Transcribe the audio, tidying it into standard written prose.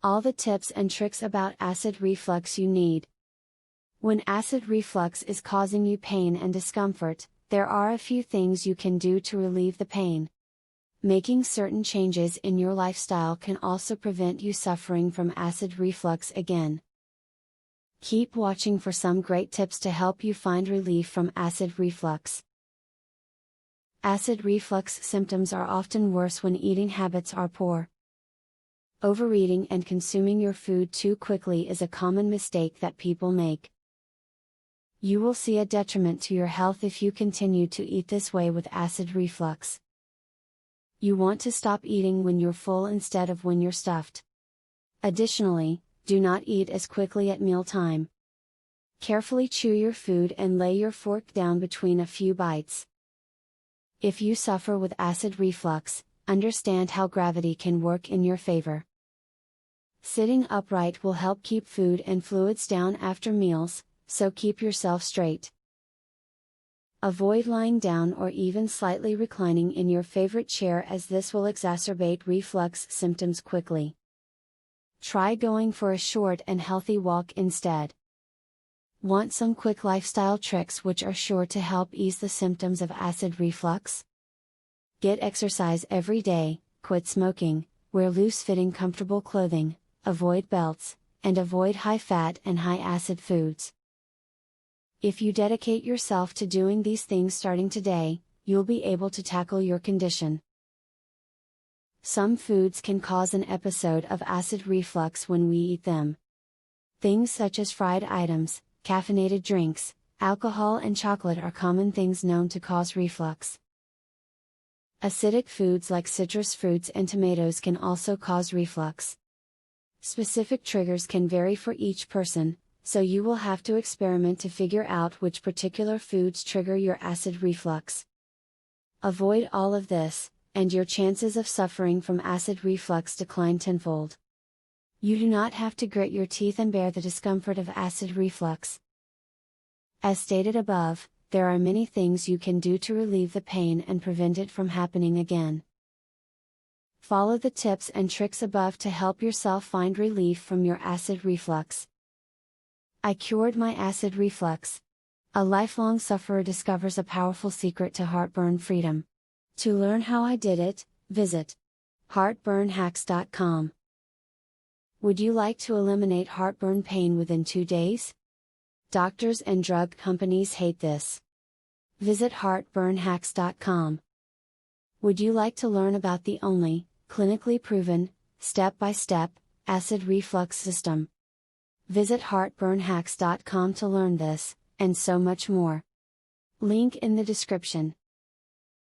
All the tips and tricks about acid reflux you need. When acid reflux is causing you pain and discomfort, there are a few things you can do to relieve the pain. Making certain changes in your lifestyle can also prevent you suffering from acid reflux again. Keep watching for some great tips to help you find relief from acid reflux. Acid reflux symptoms are often worse when eating habits are poor. Overeating and consuming your food too quickly is a common mistake that people make. You will see a detriment to your health if you continue to eat this way with acid reflux. You want to stop eating when you're full instead of when you're stuffed. Additionally, do not eat as quickly at mealtime. Carefully chew your food and lay your fork down between a few bites. If you suffer with acid reflux, understand how gravity can work in your favor. Sitting upright will help keep food and fluids down after meals, so keep yourself straight. Avoid lying down or even slightly reclining in your favorite chair, as this will exacerbate reflux symptoms quickly. Try going for a short and healthy walk instead. Want some quick lifestyle tricks which are sure to help ease the symptoms of acid reflux? Get exercise every day, quit smoking, wear loose-fitting comfortable clothing, avoid belts, and avoid high-fat and high-acid foods. If you dedicate yourself to doing these things starting today, you'll be able to tackle your condition. Some foods can cause an episode of acid reflux when we eat them. Things such as fried items, caffeinated drinks, alcohol and chocolate are common things known to cause reflux. Acidic foods like citrus fruits and tomatoes can also cause reflux. Specific triggers can vary for each person, so you will have to experiment to figure out which particular foods trigger your acid reflux. Avoid all of this, and your chances of suffering from acid reflux decline tenfold. You do not have to grit your teeth and bear the discomfort of acid reflux. As stated above, there are many things you can do to relieve the pain and prevent it from happening again. Follow the tips and tricks above to help yourself find relief from your acid reflux. I cured my acid reflux. A lifelong sufferer discovers a powerful secret to heartburn freedom. To learn how I did it, visit heartburnhacks.com. Would you like to eliminate heartburn pain within 2 days? Doctors and drug companies hate this. Visit heartburnhacks.com. Would you like to learn about the only, clinically proven, step-by-step, acid reflux system? Visit heartburnhacks.com to learn this, and so much more. Link in the description.